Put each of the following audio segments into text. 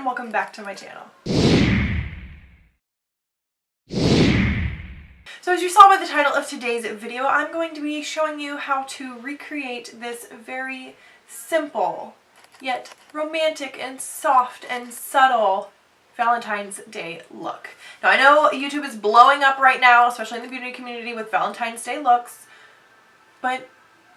and welcome back to my channel. So as you saw by the title of today's video, I'm going to be showing you how to recreate this very simple, yet romantic and soft and subtle Valentine's Day look. Now I know YouTube is blowing up right now, especially in the beauty community, with Valentine's Day looks, but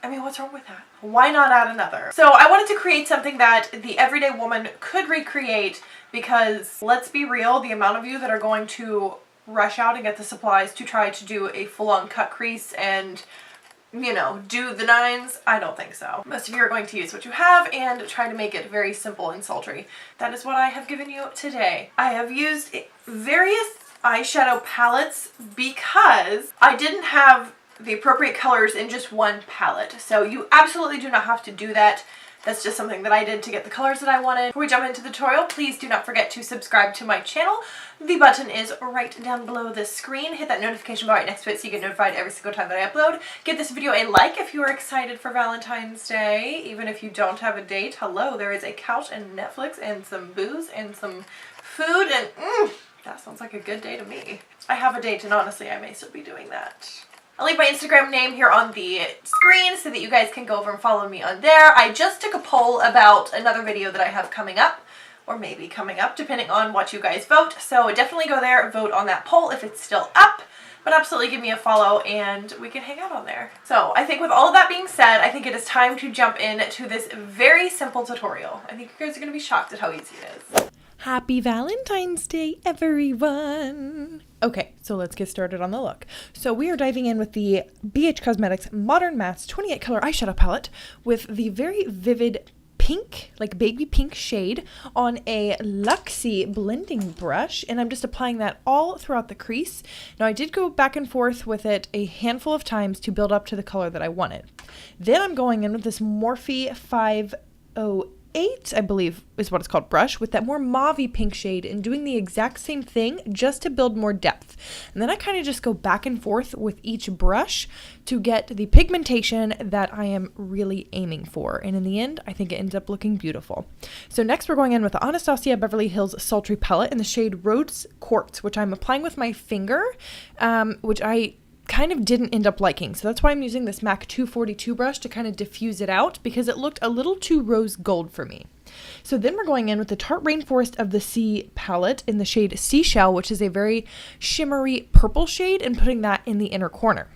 I mean, what's wrong with that? Why not add another? So I wanted to create something that the everyday woman could recreate because, let's be real, the amount of you that are going to rush out and get the supplies to try to do a full-on cut crease and, you know, do the nines, I don't think so. Most of you are going to use what you have and try to make it very simple and sultry. That is what I have given you today. I have used various eyeshadow palettes because I didn't have the appropriate colors in just one palette. So you absolutely do not have to do that. That's just something that I did to get the colors that I wanted. Before we jump into the tutorial, please do not forget to subscribe to my channel. The button is right down below the screen. Hit that notification bell right next to it so you get notified every single time that I upload. Give this video a like if you are excited for Valentine's Day. Even if you don't have a date, hello, there is a couch and Netflix and some booze and some food and that sounds like a good day to me. I have a date and honestly I may still be doing that. I'll leave my Instagram name here on the screen so that you guys can go over and follow me on there. I just took a poll about another video that I have coming up, or maybe coming up, depending on what you guys vote. So definitely go there, vote on that poll if it's still up, but absolutely give me a follow and we can hang out on there. So I think with all of that being said, I think it is time to jump into this very simple tutorial. I think you guys are going to be shocked at how easy it is. Happy Valentine's Day, everyone! Okay, so let's get started on the look. So we are diving in with the BH Cosmetics Modern Mattes 28 color eyeshadow palette with the very vivid pink, like baby pink shade on a Luxie blending brush, and I'm just applying that all throughout the crease. Now I did go back and forth with it a handful of times to build up to the color that I wanted. Then I'm going in with this Morphe 508, I believe is what it's called, brush with that more mauve-y pink shade and doing the exact same thing just to build more depth. And then I kind of just go back and forth with each brush to get the pigmentation that I am really aiming for. And in the end, I think it ends up looking beautiful. So next we're going in with the Anastasia Beverly Hills Sultry Palette in the shade Rose Quartz, which I'm applying with my finger, which I kind of didn't end up liking. So that's why I'm using this MAC 242 brush to kind of diffuse it out because it looked a little too rose gold for me. So then we're going in with the Tarte Rainforest of the Sea palette in the shade Seashell, which is a very shimmery purple shade, and putting that in the inner corner.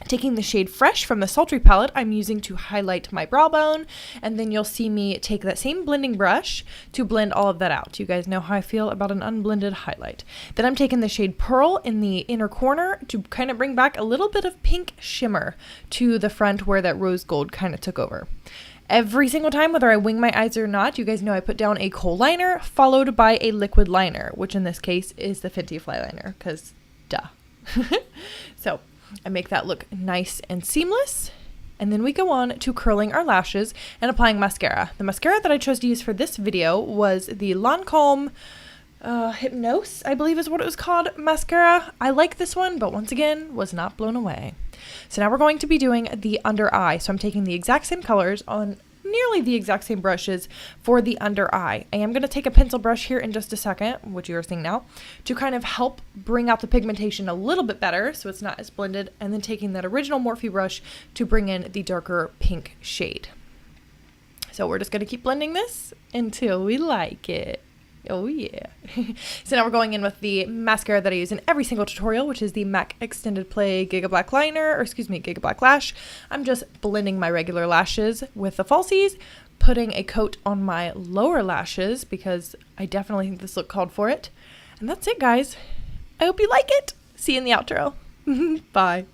Taking the shade Fresh from the Sultry palette, I'm using to highlight my brow bone, and then you'll see me take that same blending brush to blend all of that out. You guys know how I feel about an unblended highlight. Then I'm taking the shade Pearl in the inner corner to kind of bring back a little bit of pink shimmer to the front where that rose gold kind of took over. Every single time, whether I wing my eyes or not, you guys know I put down a kohl liner followed by a liquid liner, which in this case is the Fenty Fly Liner, because duh. So I make that look nice and seamless, and then we go on to curling our lashes and applying mascara. The mascara that I chose to use for this video was the Lancome Hypnose, I believe is what it was called, mascara. I like this one, but once again, was not blown away. So now we're going to be doing the under eye. So I'm taking the exact same colors on nearly the exact same brushes for the under eye. I am going to take a pencil brush here in just a second, which you are seeing now, to kind of help bring out the pigmentation a little bit better so it's not as blended, and then taking that original Morphe brush to bring in the darker pink shade. So we're just going to keep blending this until we like it. Oh yeah. So now we're going in with the mascara that I use in every single tutorial, which is the MAC Extended Play Giga Black Liner, or excuse me, Giga Black Lash. I'm just blending my regular lashes with the falsies, putting a coat on my lower lashes because I definitely think this look called for it. And that's it, guys. I hope you like it. See you in the outro. Bye.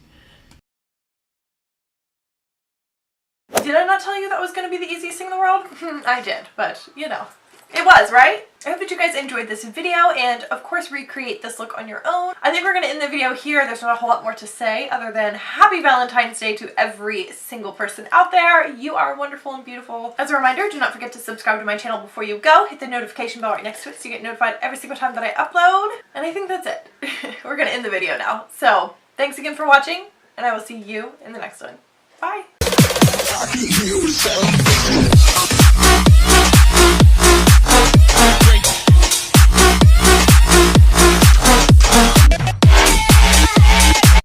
Did I not tell you that was going to be the easiest thing in the world? I did, but you know. It was, right? I hope that you guys enjoyed this video and, of course, recreate this look on your own. I think we're going to end the video here. There's not a whole lot more to say other than happy Valentine's Day to every single person out there. You are wonderful and beautiful. As a reminder, do not forget to subscribe to my channel before you go. Hit the notification bell right next to it so you get notified every single time that I upload. And I think that's it. We're going to end the video now. So, thanks again for watching, and I will see you in the next one. Bye!